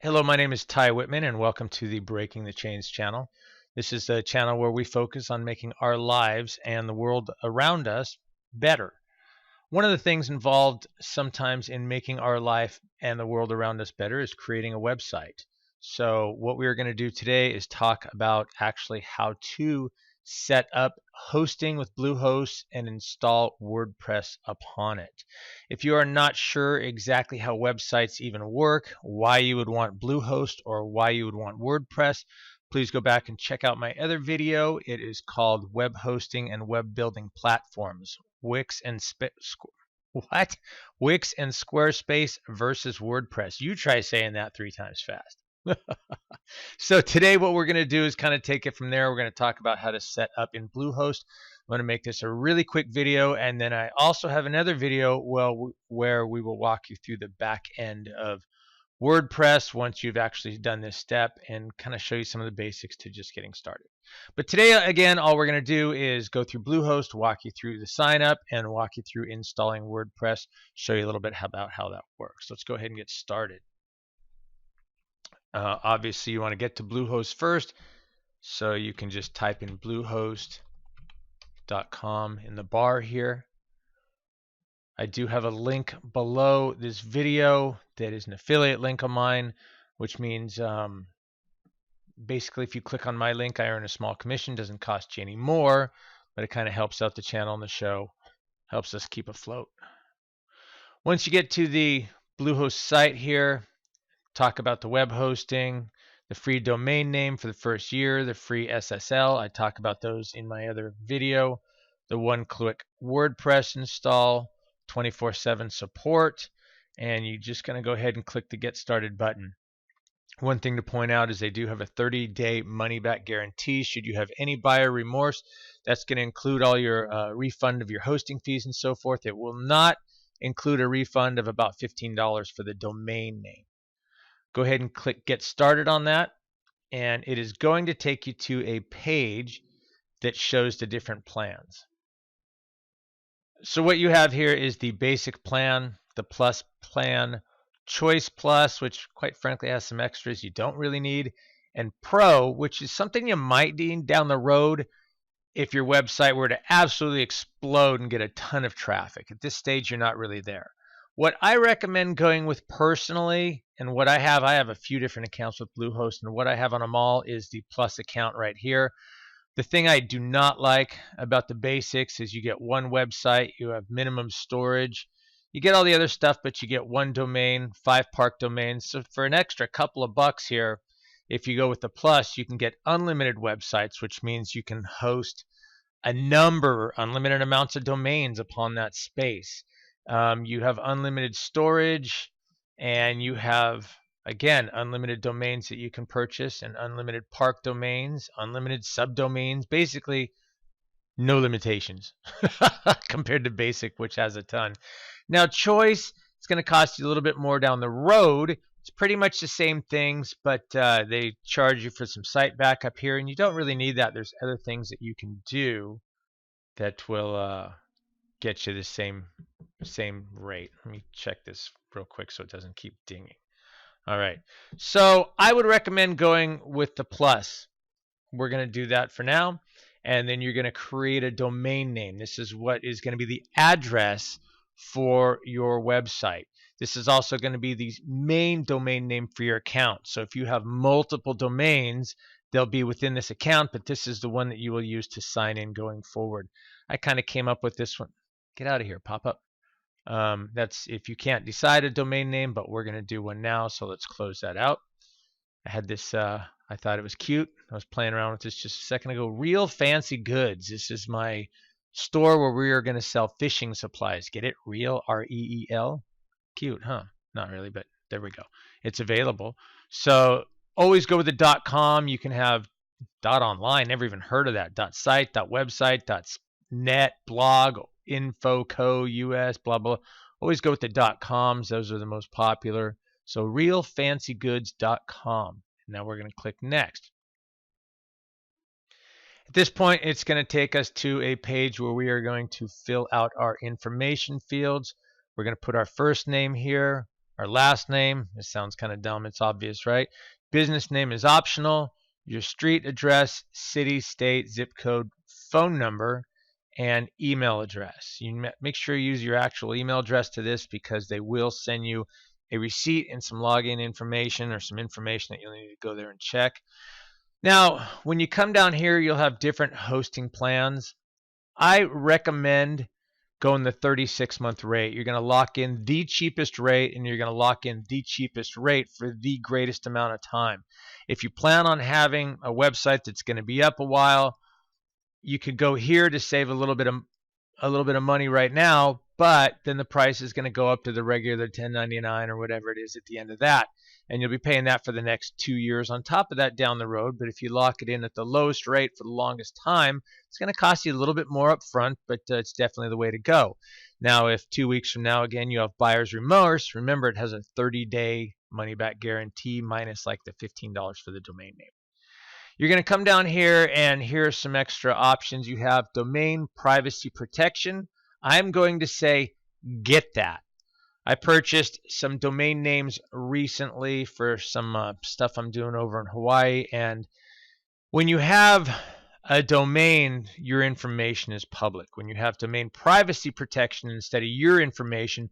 Hello, my name is Ty Whitman, and welcome to the Breaking the Chains channel. This is a channel where we focus on making our lives and the world around us better. One of the things involved sometimes in making our life and the world around us better is creating a website. So what we are going to do today is talk about actually how to set up hosting with Bluehost and install WordPress upon it. If you are not sure exactly how websites even work, why you would want Bluehost or why you would want WordPress, please go back and check out my other video. It is called Web Hosting and Web Building Platforms, Wix and Wix and Squarespace versus WordPress. You try saying that 3 times fast. So today what we're going to do is kind of take it from there. We're going to talk about how to set up in Bluehost. I'm going to make this a really quick video, and then I also have another video where we will walk you through the back end of WordPress once you've actually done this step and kind of show you some of the basics to just getting started. But today, again, all we're going to do is go through Bluehost, walk you through the sign up, and walk you through installing WordPress, show you a little bit about how that works. Let's go ahead and get started. Obviously, you want to get to Bluehost first, so you can just type in bluehost.com in the bar here. I do have a link below this video that is an affiliate link of mine, which means basically if you click on my link, I earn a small commission. Doesn't cost you any more, but it kind of helps out the channel and the show, helps us keep afloat. Once you get to the Bluehost site here, talk about the web hosting, the free domain name for the first year, the free SSL. I talk about those in my other video. The one-click WordPress install, 24/7 support, and you're just going to go ahead and click the Get Started button. One thing to point out is they do have a 30-day money-back guarantee. Should you have any buyer remorse, that's going to include all your refund of your hosting fees and so forth. It will not include a refund of about $15 for the domain name. Go ahead and click Get Started on that, and it is going to take you to a page that shows the different plans. So what you have here is the basic plan, the plus plan, choice plus, which quite frankly has some extras you don't really need, and pro, which is something you might need down the road if your website were to absolutely explode and get a ton of traffic. At this stage, you're not really there. What I recommend going with personally, and what I have a few different accounts with Bluehost, and what I have on them all is the plus account right here. The thing I do not like about the basics is you get one website, you have minimum storage, you get all the other stuff, but you get one domain, 5 park domains. So for an extra couple of bucks here, if you go with the plus, you can get unlimited websites, which means you can host unlimited amounts of domains upon that space. You have unlimited storage, and you have, again, unlimited domains that you can purchase, and unlimited park domains, unlimited subdomains, basically no limitations compared to basic, which has a ton. Now choice, it's going to cost you a little bit more down the road. It's pretty much the same things, but they charge you for some site backup here, and you don't really need that. There's other things that you can do that will get you the same rate. Let me check this real quick so it doesn't keep dinging. All right, so I would recommend going with the plus. We're going to do that for now, and then you're going to create a domain name. This is what is going to be the address for your website. This is also going to be the main domain name for your account. So if you have multiple domains, they'll be within this account, but this is the one that you will use to sign in going forward. I kind of came up with this one. Get out of here, pop up. That's if you can't decide a domain name, but we're going to do one now, so let's close that out. I had this, I thought it was cute. I was playing around with this just a second ago. Real Fancy Goods. This is my store where we are going to sell fishing supplies. Get it? Real, R-E-E-L. Cute, huh? Not really, but there we go. It's available. So always go with the .com. You can have .online. Never even heard of that. .site, .website, .net, blog, info, co, us, blah, blah. Always go with the .coms. Those are the most popular. So realfancygoods.com. Now we're going to click next. At this point, it's going to take us to a page where we are going to fill out our information fields. We're going to put our first name here, our last name. This sounds kind of dumb. It's obvious, right? Business name is optional. Your street address, city, state, zip code, phone number, and email address. You make sure you use your actual email address to this because they will send you a receipt and some login information or some information that you'll need to go there and check. Now, when you come down here, you'll have different hosting plans. I recommend going the 36-month rate. You're going to lock in the cheapest rate, and you're going to lock in the cheapest rate for the greatest amount of time. If you plan on having a website that's going to be up a while, you could go here to save a little bit of money right now, but then the price is going to go up to the regular $10.99 or whatever it is at the end of that, and you'll be paying that for the next 2 years on top of that down the road. But if you lock it in at the lowest rate for the longest time, it's going to cost you a little bit more up front, but it's definitely the way to go. Now, if 2 weeks from now, again, you have buyer's remorse, remember it has a 30-day money-back guarantee minus like the $15 for the domain name. You're going to come down here, and here are some extra options. You have domain privacy protection. I'm going to say get that. I purchased some domain names recently for some stuff I'm doing over in Hawaii, and when you have a domain, your information is public. When you have domain privacy protection instead of your information,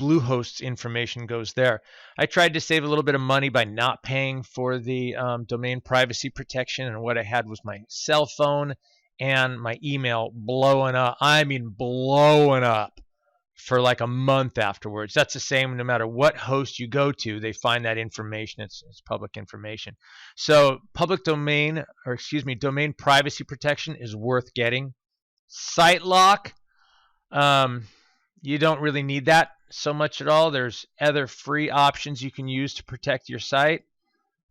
Bluehost's information goes there. I tried to save a little bit of money by not paying for the domain privacy protection, and what I had was my cell phone and my email blowing up. I mean blowing up for like a month afterwards. That's the same no matter what host you go to, they find that information. It's public information. So domain privacy protection is worth getting. Site lock, you don't really need that so much at all. There's other free options you can use to protect your site.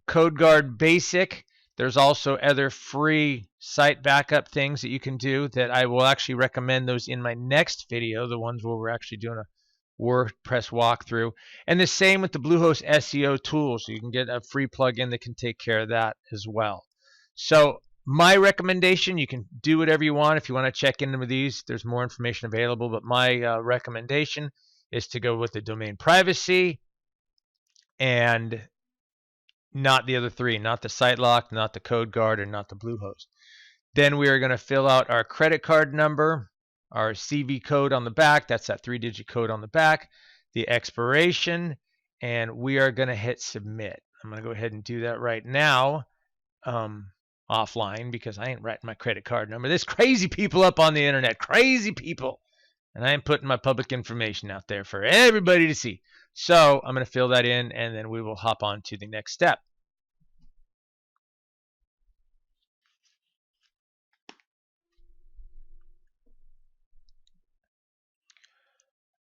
CodeGuard Basic, there's also other free site backup things that you can do that I will actually recommend those in my next video, the ones where we're actually doing a WordPress walkthrough. And the same with the Bluehost SEO tools. So you can get a free plugin that can take care of that as well. So my recommendation, you can do whatever you want. If you want to check into these, there's more information available. But my recommendation is to go with the domain privacy and not the other three, not the site lock, not the CodeGuard, and not the Bluehost. Then we are going to fill out our credit card number, our CV code on the back. That's that 3-digit code on the back, the expiration, and we are going to hit submit. I'm going to go ahead and do that right now. Offline, because I ain't writing my credit card number. There's crazy people up on the internet, crazy people, and I am putting my public information out there for everybody to see. So I'm going to fill that in, and then we will hop on to the next step.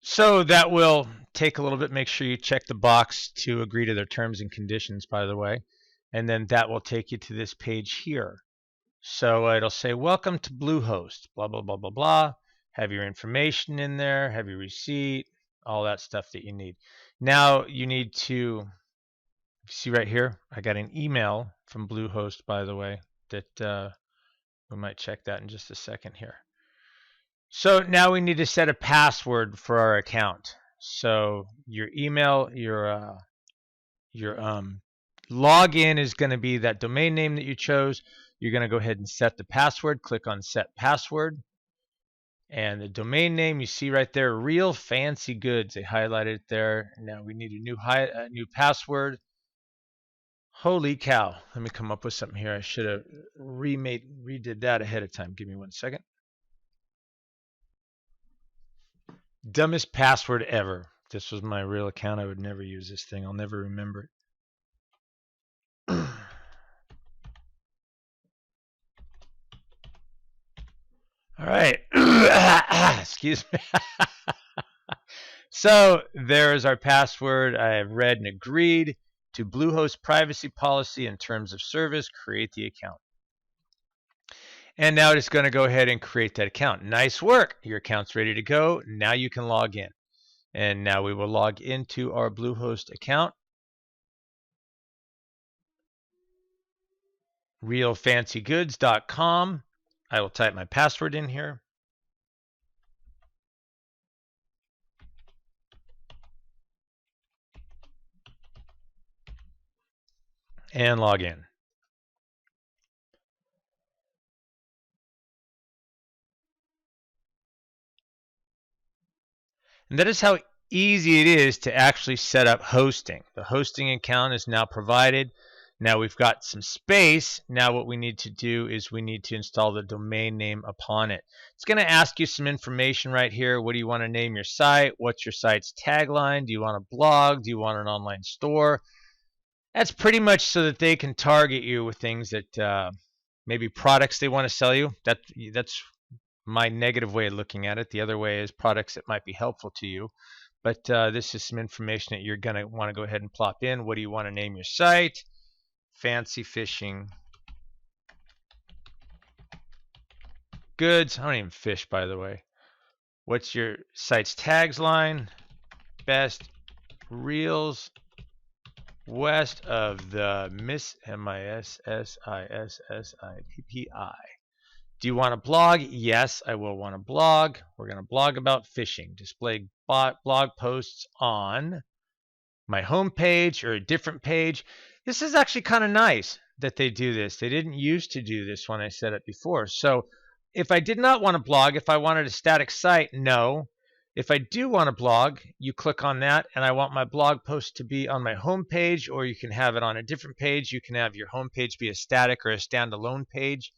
So that will take a little bit. Make sure you check the box to agree to their terms and conditions, by the way, and then that will take you to this page here. So it'll say, welcome to Bluehost, blah, blah, blah, blah, blah. Have your information in there, have your receipt, all that stuff that you need. Now you need to, see right here, I got an email from Bluehost, by the way, that we might check that in just a second here. So now we need to set a password for our account. So your email, your login is going to be that domain name that you chose. You're going to go ahead and set the password. Click on Set Password. And the domain name you see right there, Real Fancy Goods. They highlighted it there. Now we need a new password. Holy cow. Let me come up with something here. I should have redid that ahead of time. Give me 1 second. Dumbest password ever. If this was my real account, I would never use this thing. I'll never remember it. All right. Excuse me. So there's our password. I have read and agreed to Bluehost privacy policy and terms of service. Create the account. And now it's going to go ahead and create that account. Nice work. Your account's ready to go. Now you can log in. And now we will log into our Bluehost account. realfancygoods.com. I will type my password in here. and log in. And that is how easy it is to actually set up hosting. The hosting account is now provided. Now we've got some space. Now what we need to do is we need to install the domain name upon it. It's going to ask you some information right here. What do you want to name your site? What's your site's tagline? Do you want a blog? Do you want an online store? That's pretty much so that they can target you with things that maybe products they want to sell you. That's my negative way of looking at it. The other way is products that might be helpful to you. But this is some information that you're going to want to go ahead and plop in. What do you want to name your site? Fancy fishing goods. I don't even fish, by the way. What's your site's tagline? Best reels west of the Mississippi. Do you want a blog? Yes, I will want a blog. We're going to blog about fishing. Display blog posts on my home page or a different page. This is actually kind of nice that they do this. They didn't used to do this when I said it before. So if I did not want a blog, if I wanted a static site, no. If I do want a blog, you click on that, and I want my blog post to be on my home page, or you can have it on a different page. You can have your home page be a static or a standalone page.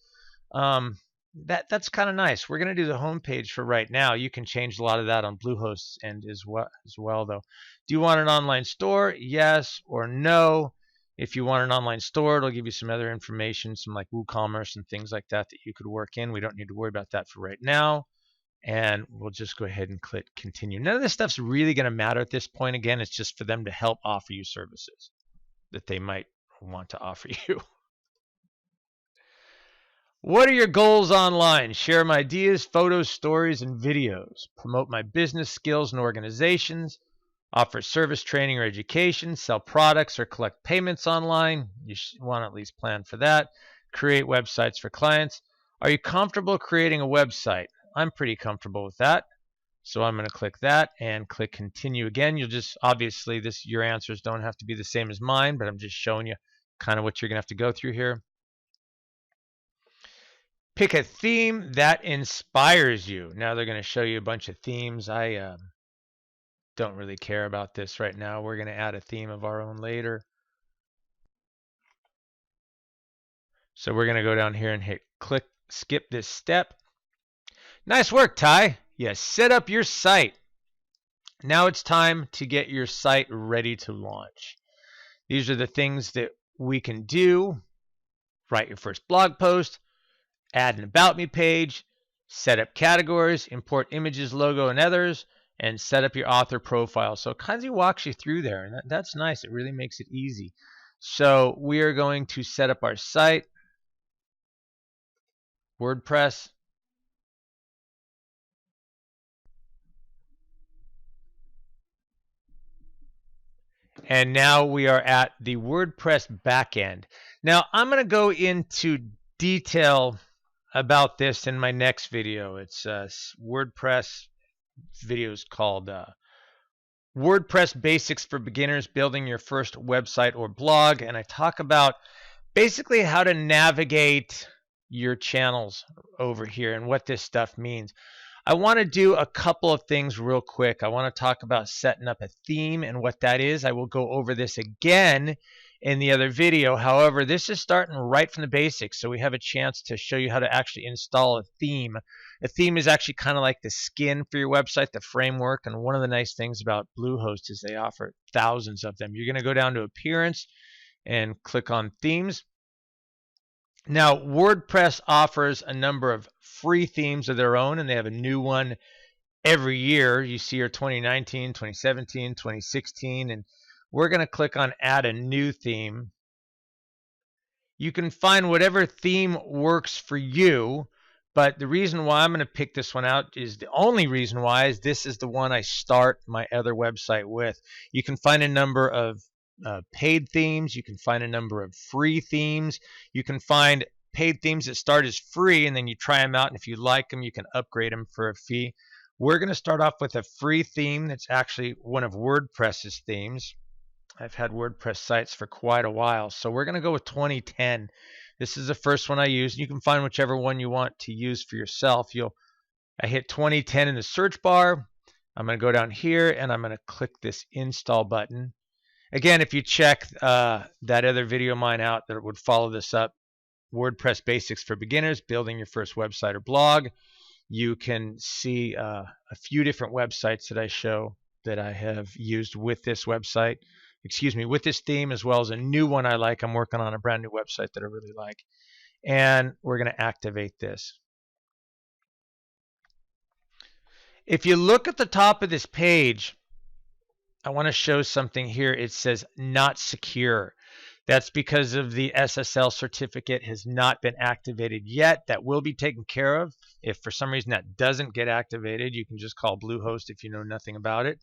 That's kind of nice. We're going to do the home page for right now. You can change a lot of that on Bluehost and as well though. Do you want an online store? Yes or no. If you want an online store, it'll give you some other information, some like WooCommerce and things like that you could work in. We don't need to worry about that for right now. And we'll just go ahead and click continue. None of this stuff's really going to matter at this point. Again, it's just for them to help offer you services that they might want to offer you. What are your goals online? Share my ideas, photos, stories, and videos. Promote my business skills and organizations. Offer service training or education. Sell products or collect payments online. You want to at least plan for that. Create websites for clients. Are you comfortable creating a website? I'm pretty comfortable with that. So I'm going to click that and click continue again. You'll just, obviously, your answers don't have to be the same as mine, but I'm just showing you kind of what you're going to have to go through here. Pick a theme that inspires you. Now they're going to show you a bunch of themes. I don't really care about this right now. We're going to add a theme of our own later. So we're going to go down here and hit click, skip this step. Nice work, Ty. Yes, set up your site. Now it's time to get your site ready to launch. These are the things that we can do. Write your first blog post. Add an About Me page, set up categories, import images, logo, and others, and set up your author profile. So it kind of walks you through there, and that's nice. It really makes it easy. So we are going to set up our site, WordPress. And now we are at the WordPress backend. Now I'm going to go into detail about this in my next video. It's WordPress videos called WordPress Basics for Beginners, Building Your First Website or Blog. And I talk about basically how to navigate your channels over here and what this stuff means. I want to do a couple of things real quick. I want to talk about setting up a theme and what that is. I will go over this again in the other video. However, this is starting right from the basics, so we have a chance to show you how to actually install a theme. A theme is actually kind of like the skin for your website, the framework, and one of the nice things about Bluehost is they offer thousands of them. You're going to go down to Appearance and click on Themes. Now, WordPress offers a number of free themes of their own, and they have a new one every year. You see here 2019, 2017, 2016, and we're going to click on Add a New Theme. You can find whatever theme works for you, but the reason why I'm going to pick this one out is the only reason why is this is the one I start my other website with. You can find a number of paid themes. You can find a number of free themes. You can find paid themes that start as free, and then you try them out, and if you like them, you can upgrade them for a fee. We're going to start off with a free theme that's actually one of WordPress's themes. I've had WordPress sites for quite a while. So we're going to go with 2010. This is the first one I used. You can find whichever one you want to use for yourself. I hit 2010 in the search bar. I'm going to go down here and I'm going to click this install button. Again, if you check that other video of mine out that would follow this up, WordPress Basics for Beginners, Building Your First Website or Blog, you can see a few different websites that I show that I have used with this website, with this theme, as well as a new one I like. I'm working on a brand new website that I really like. And we're going to activate this. If you look at the top of this page, I want to show something here. It says not secure. That's because of the SSL certificate has not been activated yet. That will be taken care of. If for some reason that doesn't get activated, you can just call Bluehost if you know nothing about it,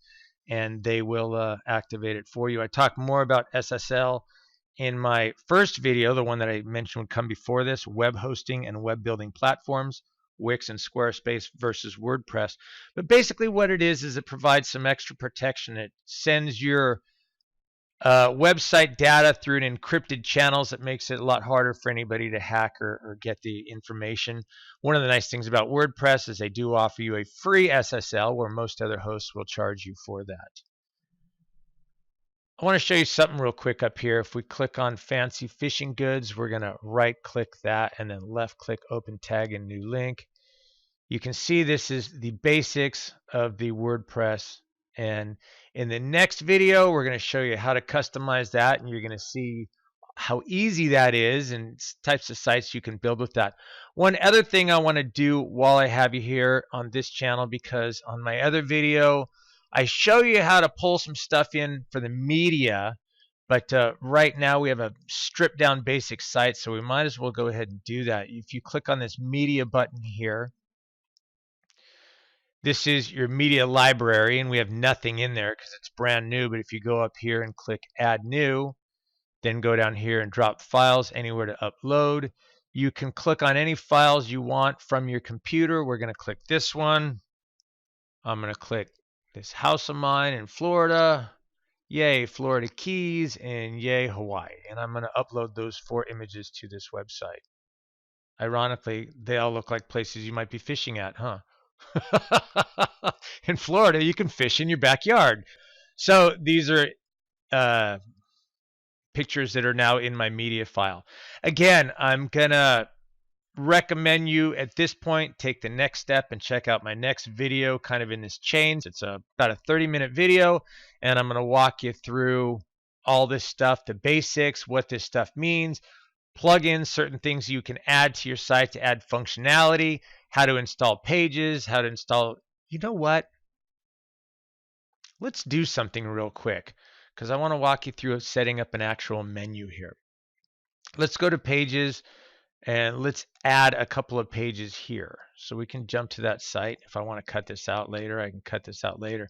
and they will activate it for you. I talk more about SSL in my first video, the one that I mentioned would come before this, web hosting and web building platforms, Wix and Squarespace versus WordPress. But basically what it is it provides some extra protection. It sends your website data through an encrypted channels that makes it a lot harder for anybody to hack or get the information. One of the nice things about WordPress is they do offer you a free SSL, where most other hosts will charge you for that. I want to show you something real quick up here. If we click on Fancy Fishing Goods, we're going to right click that and then left click Open Tag and New Link. You can see this is the basics of the WordPress, and in the next video we're going to show you how to customize that, and you're going to see how easy that is and types of sites you can build with that. One other thing I want to do while I have you here on this channel, because on my other video I show you how to pull some stuff in for the media, but right now we have a stripped down basic site, so we might as well go ahead and do that. If you click on this media button here, this is your media library, and we have nothing in there because it's brand new. But if you go up here and click Add New, then go down here and drop files anywhere to upload, you can click on any files you want from your computer. We're going to click this one. I'm going to click this house of mine in Florida. Yay, Florida Keys, and yay, Hawaii. And I'm going to upload those 4 images to this website. Ironically, they all look like places you might be fishing at, huh? In Florida, you can fish in your backyard. So these are pictures that are now in my media file. Again, I'm going to recommend you at this point take the next step and check out my next video kind of in this chain. It's about a 30-minute video, and I'm going to walk you through all this stuff, the basics, what this stuff means, plug in certain things you can add to your site to add functionality, how to install pages, how to install, you know what? Let's do something real quick, because I want to walk you through setting up an actual menu here. Let's go to pages and let's add a couple of pages here. So we can jump to that site. If I want to cut this out later, I can cut this out later.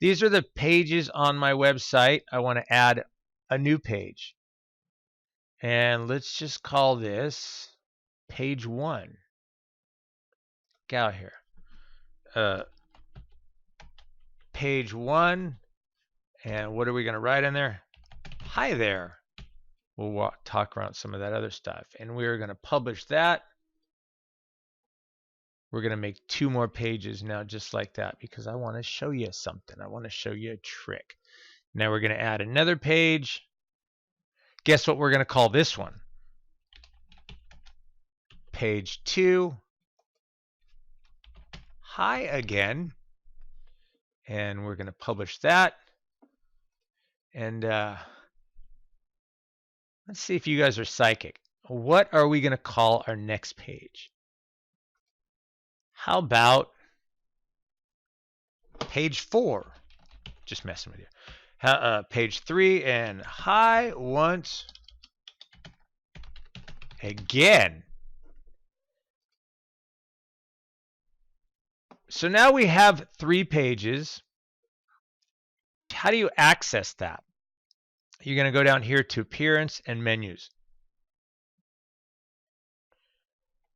These are the pages on my website. I want to add a new page. And let's just call this page 1. Get out here. Page 1. And what are we going to write in there? Hi there. We'll talk around some of that other stuff. And we're going to publish that. We're going to make 2 more pages now just like that, because I want to show you something. I want to show you a trick. Now we're going to add another page. Guess what we're going to call this one? Page 2. Hi again. And we're going to publish that. And let's see if you guys are psychic. What are we going to call our next page? How about page 4? Just messing with you. Page 3, and hi once again. So now we have 3 pages. How do you access that? You're going to go down here to Appearance and Menus.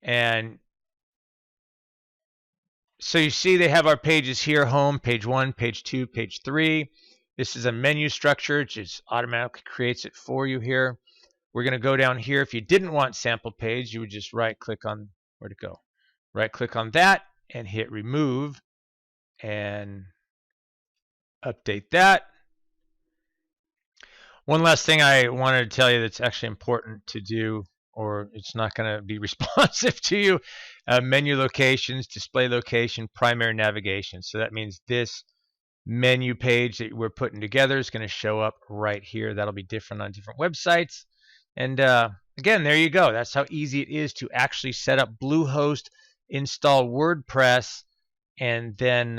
And so you see they have our pages here: home, page 1, page 2, page 3. This is a menu structure. It just automatically creates it for you here. We're going to go down here. If you didn't want sample page, you would just right click on, where'd it go? Right click on that and hit remove and update that. One last thing I wanted to tell you that's actually important to do, or it's not going to be responsive to you. Menu locations, display location, primary navigation. So that means this menu page that we're putting together is going to show up right here. That'll be different on different websites. And again, there you go. That's how easy it is to actually set up Bluehost, install WordPress, and then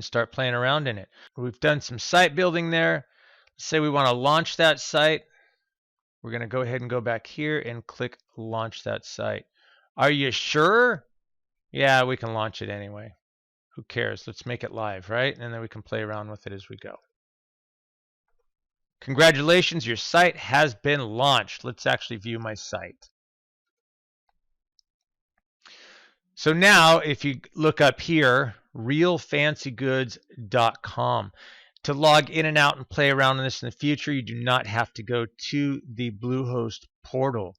start playing around in it. We've done some site building there. Let's say we want to launch that site. We're going to go ahead and go back here and click launch that site. Are you sure? Yeah, we can launch it anyway. Who cares? Let's make it live, right? And then we can play around with it as we go. Congratulations, your site has been launched. Let's actually view my site. So now if you look up here, realfancygoods.com. To log in and out and play around in this in the future, you do not have to go to the Bluehost portal.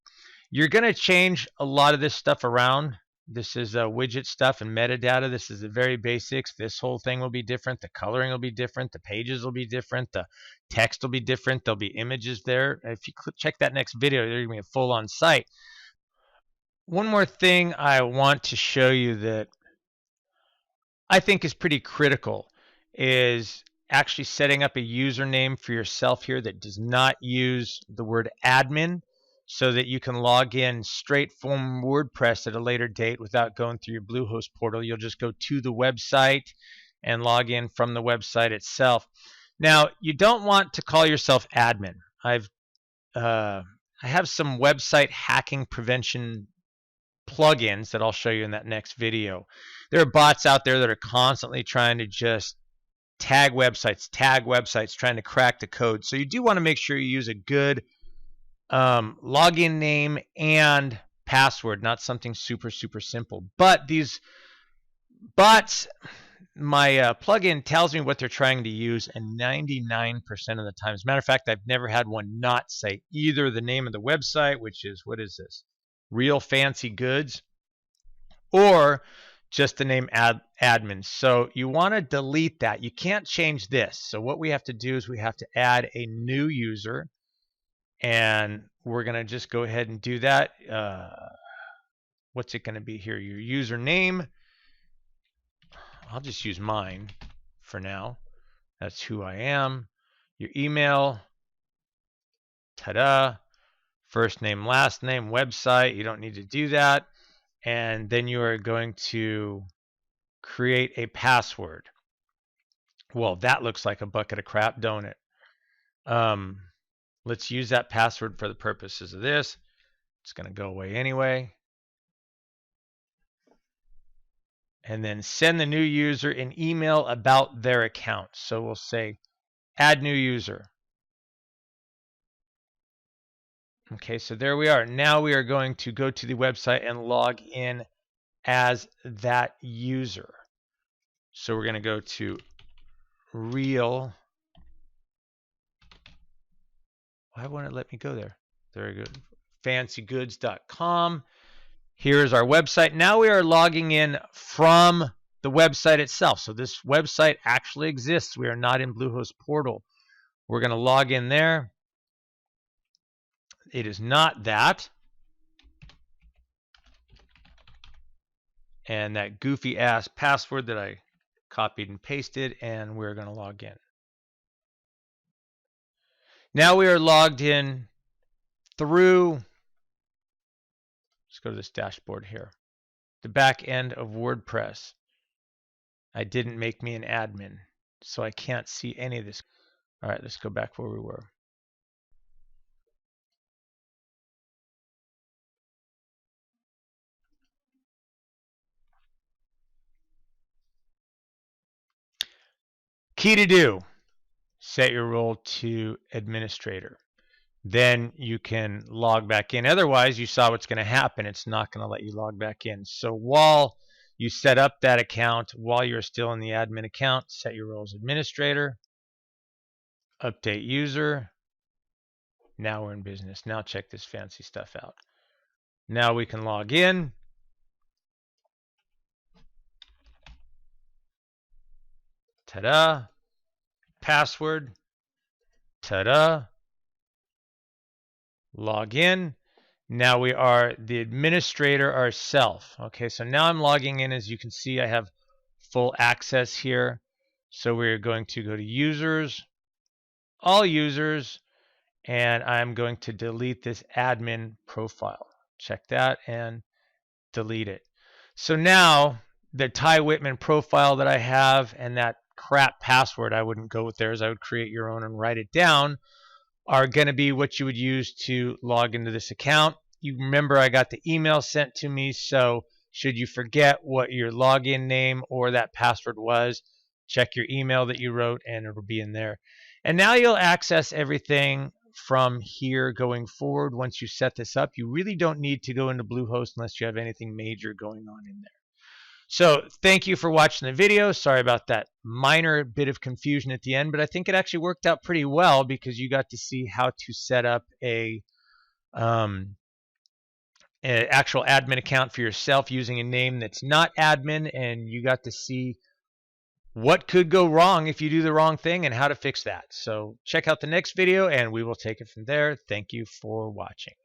You're going to change a lot of this stuff around. This is widget stuff and metadata. This is the very basics. This whole thing will be different. The coloring will be different. The pages will be different. The text will be different. There'll be images there. If you check that next video, there's going to be a full-on site. One more thing I want to show you that I think is pretty critical is actually setting up a username for yourself here that does not use the word admin, so that you can log in straight from WordPress at a later date without going through your Bluehost portal. You'll just go to the website and log in from the website itself. Now, you don't want to call yourself admin. I have some website hacking prevention plugins that I'll show you in that next video. There are bots out there that are constantly trying to just tag websites, trying to crack the code. So you do want to make sure you use a good login name and password, not something super simple. But these bots, my plugin tells me what they're trying to use, and 99% of the time, as a matter of fact, I've never had one not say either the name of the website, which is, what is this, Real Fancy Goods, or just the name admin. So you want to delete that. You can't change this. So what we have to do is we have to add a new user, and we're going to just go ahead and do that. What's it going to be here? Your username. I'll just use mine for now. That's who I am. Your email. Ta-da. First name, last name, website. You don't need to do that. And then you are going to create a password. Well, that looks like a bucket of crap, don't it? Let's use that password for the purposes of this. It's going to go away anyway. And then send the new user an email about their account. So we'll say add new user. Okay, so there we are. Now we are going to go to the website and log in as that user. So we're going to go to Real. Why won't it let me go there? Very good. Fancygoods.com. Here's our website. Now we are logging in from the website itself. So this website actually exists. We are not in Bluehost portal. We're going to log in there. It is not that. And that goofy ass password that I copied and pasted, and we're going to log in. Now we are logged in through, let's go to this dashboard here, the back end of WordPress. I didn't make me an admin, so I can't see any of this. All right, let's go back where we were. Key to do, set your role to administrator. Then you can log back in. Otherwise, you saw what's going to happen. It's not going to let you log back in. So while you set up that account while you're still in the admin account. Set your role as administrator, update user. Now we're in business. Now check this fancy stuff out. Now we can log in. Ta-da. Password. Ta-da. Log in. Now we are the administrator ourselves. Okay, so now I'm logging in. As you can see, I have full access here. So we're going to go to users, all users, and I'm going to delete this admin profile. Check that and delete it. So now the Ty Whitman profile that I have and that crap password, I wouldn't go with theirs. I would create your own and write it down, are going to be what you would use to log into this account. You remember I got the email sent to me, so should you forget what your login name or that password was, check your email that you wrote and it'll be in there. And now you'll access everything from here going forward. Once you set this up, you really don't need to go into Bluehost unless you have anything major going on in there. So thank you for watching the video. Sorry about that minor bit of confusion at the end, but I think it actually worked out pretty well because you got to see how to set up an actual admin account for yourself using a name that's not admin, and you got to see what could go wrong if you do the wrong thing and how to fix that. So check out the next video and we will take it from there. Thank you for watching.